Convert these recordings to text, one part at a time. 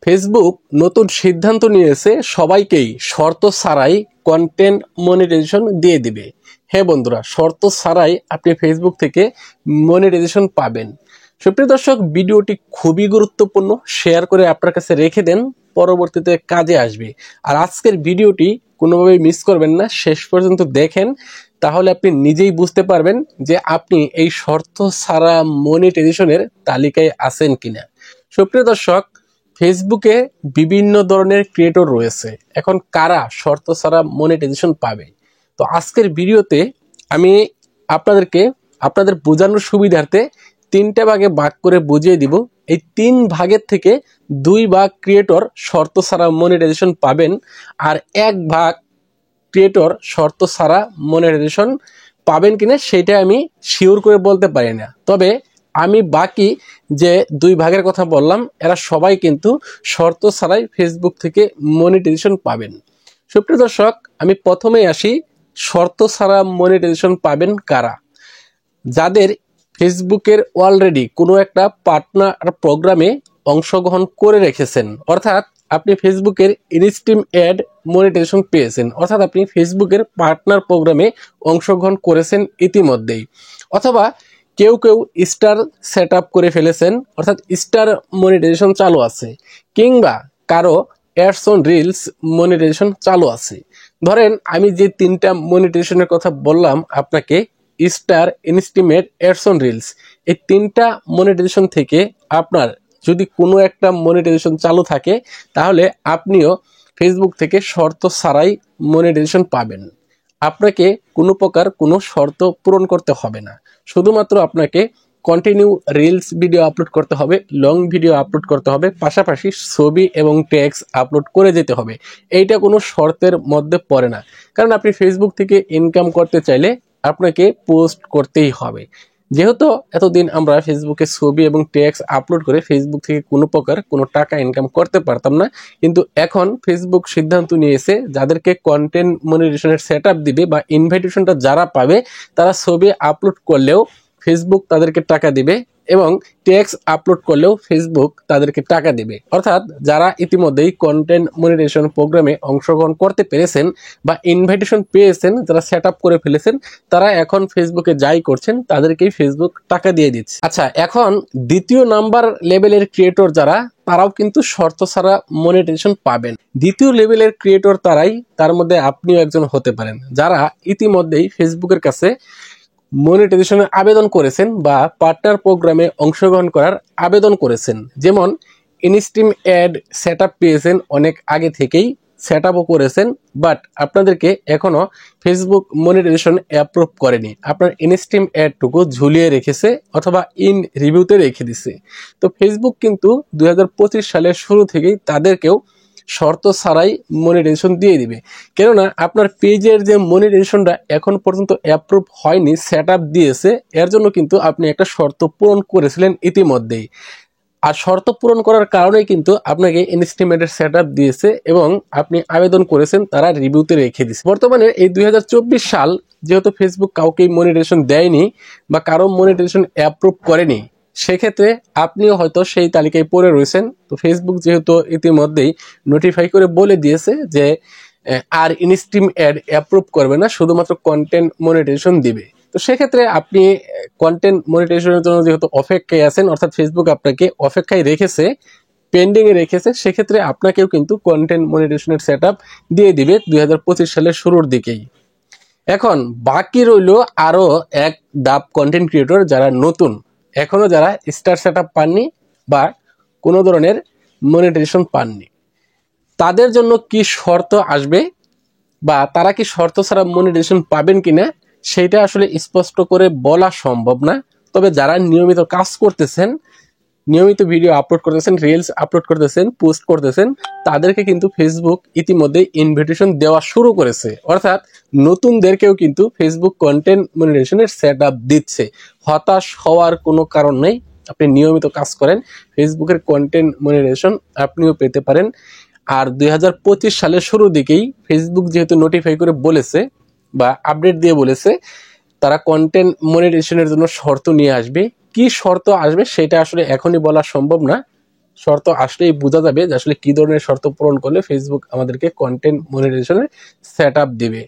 Facebook নতুন সিদ্ধান্ত নিয়েছে সবাইকেই শর্ত ছাড়াই কন্টেন্ট মনিটাইজেশন দিয়ে দিবে। হ্যাঁ বন্ধুরা, শর্ত ছাড়াই আপনি ফেসবুক থেকে মনিটাইজেশন পাবেন। সুপ্রিয় দর্শক, ভিডিওটি খুবই গুরুত্বপূর্ণ, শেয়ার করে আপনার কাছে রেখে দেন, পরবর্তীতে কাজে আসবে। আর আজকের ভিডিওটি কোনোভাবেই মিস করবেন না, শেষ পর্যন্ত দেখেন, তাহলে আপনি নিজেই বুঝতে পারবেন যে আপনি এই শর্ত ছাড়া মনিটাইজেশনের তালিকায় আছেন কিনা। সুপ্রিয় দর্শক, ফেসবুকে বিভিন্ন ধরনের ক্রিয়েটর রয়েছে। এখন কারা শর্ত ছাড়া মনিটাইজেশন পাবে? তো আজকের ভিডিওতে আমি আপনাদের বোঝানোর সুবিধার্থে তিনটা ভাগে ভাগ করে বুঝিয়ে দিব। এই তিন ভাগের থেকে 2 ভাগ ক্রিয়েটর শর্ত ছাড়া মনিটাইজেশন পাবেন, আর 1 ভাগ ক্রিয়েটর শর্ত ছাড়া মনিটাইজেশন পাবেন কিনা সেটা আমি শিওর করে বলতে পারি না। তবে আমি বাকি যে 2 ভাগের কথা বললাম, এরা সবাই কিন্তু শর্ত ছাড়াই ফেসবুক থেকে মনিটাইজেশন পাবেন। সুপ্রিয় দর্শক, আমি প্রথমেই আসি, শর্ত ছাড়া মনিটাইজেশন পাবেন কারা? যাদের ফেসবুকের অলরেডি কোনো একটা পার্টনার প্রোগ্রামে অংশগ্রহণ করে রেখেছেন, অর্থাৎ আপনি ফেসবুকের ইনস্ট্রিম অ্যাড মনিটাইজেশন পেয়েছেন, অর্থাৎ আপনি ফেসবুকের পার্টনার প্রোগ্রামে অংশগ্রহণ করেছেন ইতিমধ্যেই, অথবা কেউ স্টার সেট আপ করে ফেলেছেন, অর্থাৎ স্টার মনিটাইজেশন চালু আছে, কিংবা কারো অ্যাডস অন রিলস মনিটাইজেশন চালু আছে। ধরেন আমি যে 3টা মনিটাইজেশনের কথা বললাম আপনাকে, স্টার, ইনস্টিমেট, অ্যাডস অন রিলস, এই 3টা মনিটাইজেশন থেকে আপনার যদি কোনো একটা মনিটাইজেশন চালু থাকে, তাহলে আপনিও ফেসবুক থেকে শর্ত ছাড়াই মনিটাইজেশন পাবেন। আপনাকে কোনো প্রকার কোনো শর্ত পূরণ করতে হবে না, শুধুমাত্র আপনাকে কন্টিনিউ রিলস ভিডিও আপলোড করতে হবে, লং ভিডিও আপলোড করতে হবে, পাশাপাশি ছবি এবং টেক্সট আপলোড করে যেতে হবে। এইটা কোনো শর্তের মধ্যে পড়ে না, কারণ আপনি ফেসবুক থেকে ইনকাম করতে চাইলে আপনাকে পোস্ট করতেই হবে। যেহেতু এতদিন আমরা ফেসবুকে ছবি এবং টেক্সট আপলোড করে ফেসবুক থেকে কোনো প্রকার কোনো টাকা ইনকাম করতে পারতাম না, কিন্তু এখন ফেসবুক সিদ্ধান্ত নিয়েছে যাদেরকে কন্টেন্ট মনিটাইজেশনের সেটআপ দিবে বা ইনভাইটেশনটা যারা পাবে, তারা ছবি আপলোড করলেও ফেসবুক তাদেরকে টাকা দিবে এবং টেক্সট আপলোড করলেও ফেসবুক তাদেরকে টাকা দিবে। অর্থাৎ যারা ইতিমধ্যেই কন্টেন্ট মনিটাইজেশন প্রোগ্রামে অংশগ্রহণ করতে পেরেছেন বা ইনভাইটেশন পেয়েছেন, যারা সেট আপ করে ফেলেছেন, তারা এখন ফেসবুকে যাই করছেন তাদেরকেই ফেসবুক টাকা দিয়ে দিচ্ছে। আচ্ছা, এখন দ্বিতীয় নাম্বার লেভেলের ক্রিয়েটর যারা, তারাও কিন্তু শর্ত ছাড়া মনিটাইজেশন পাবেন। দ্বিতীয় লেভেলের ক্রিয়েটর তারাই, তার মধ্যে আপনিও একজন হতে পারেন, যারা ইতিমধ্যেই ফেসবুকের কাছে মনিটাইজেশনের আবেদন করেছেন বা পার্টনার প্রোগ্রামে অংশগ্রহণ করার আবেদন করেছেন। যেমন ইনস্ট্রিম অ্যাড সেট আপ পেয়েছেন অনেক আগে থেকেই, সেট আপও করেছেন, বাট আপনাদেরকে এখনো ফেসবুক মনিটাইজেশন অ্যাপ্রুভ করেনি। আপনার ইনস্ট্রিম অ্যাডটুকু ঝুলিয়ে রেখেছে অথবা ইন রিভিউতে রেখে দিছে। তো ফেসবুক কিন্তু 2025 সালের শুরু থেকেই তাদেরকেও শর্ত ছাড়াই মনিটাইজেশন দিয়ে দিবে। কেননা আপনার পেজের যে মনিটাইজেশনটা এখন পর্যন্ত অ্যাপ্রুভ হয়নি, সেট আপ দিয়েছে, এর জন্য কিন্তু আপনি একটা শর্ত পূরণ করেছিলেন ইতিমধ্যেই। আর শর্ত পূরণ করার কারণেই কিন্তু আপনাকে ইনস্টিমেটের সেট আপ দিয়েছে এবং আপনি আবেদন করেছেন, তারা রিভিউতে রেখে দিয়েছে। বর্তমানে এই 2024 সাল, যেহেতু ফেসবুক কাউকেই মনিটাইজেশন দেয়নি বা কারো মনিটাইজেশন অ্যাপ্রুভ করেনি, সেক্ষেত্রে আপনিও হয়তো সেই তালিকায় পড়ে রয়েছেন। তো ফেসবুক যেহেতু ইতিমধ্যেই নোটিফাই করে বলে দিয়েছে যে আর ইনস্ট্রিম অ্যাড অ্যাপ্রুভ করবে না, শুধুমাত্র কন্টেন্ট মনিটাইজেশন দিবে। তো সেক্ষেত্রে আপনি কন্টেন্ট মনিটাইজেশনের জন্য যেহেতু অপেক্ষায় আছেন, অর্থাৎ ফেসবুক আপনাকে অপেক্ষায় রেখেছে, পেন্ডিং এ রেখেছে, সেক্ষেত্রে আপনাকেও কিন্তু কন্টেন্ট মনিটাইজেশনের সেট আপ দিয়ে দিবে 2025 সালের শুরুর দিকেই। এখন বাকি রইল আরো এক ধাপ কন্টেন্ট ক্রিয়েটর যারা নতুন, এখনো যারা স্টার সেট আপ পাননি বা কোনো ধরনের মনিটাইজেশন পাননি। তাদের জন্য কি শর্ত আসবে বা তারা কি শর্ত ছাড়া মনিটাইজেশন পাবেন কিনা, সেটা আসলে স্পষ্ট করে বলা সম্ভব না। তবে যারা নিয়মিত কাজ করতেছেন, নিয়মিত ভিডিও আপলোড করতেছেন, রিলস আপলোড করতেছেন, পোস্ট করতেছেন, তাদেরকে কিন্তু ফেসবুক ইতিমধ্যে ইনভিটেশন দেওয়া শুরু করেছে। অর্থাৎ নতুনদেরকেও কিন্তু ফেসবুক কন্টেন্ট মনিটাইজেশনের সেট আপ দিচ্ছে। হতাশ হওয়ার কোনো কারণ নেই, আপনি নিয়মিত কাজ করেন, ফেসবুকের কন্টেন্ট মনিটাইজেশন আপনিও পেতে পারেন। আর 2025 সালের শুরুর দিকেই ফেসবুক যেহেতু নোটিফাই করে বলেছে বা আপডেট দিয়ে বলেছে, তারা কন্টেন্ট মনিটাইজেশনের জন্য শর্ত নিয়ে আসবে। কি শর্ত আসবে সেটা আসলে এখনই বলা সম্ভব না, শর্ত আসলেই বোঝা যাবে যে আসলে কি ধরনের শর্ত পূরণ করলে ফেসবুক আমাদেরকে কন্টেন্ট মনিটাইজেশনের সেট আপ দিবে।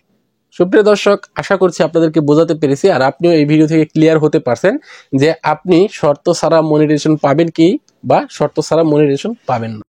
সুপ্রিয় দর্শক, আশা করছি আপনাদেরকে বোঝাতে পেরেছি আর আপনিও এই ভিডিও থেকে ক্লিয়ার হতে পারছেন যে আপনি শর্ত ছাড়া মনিটাইজেশন পাবেন কি বা শর্ত ছাড়া মনিটাইজেশন পাবেন না।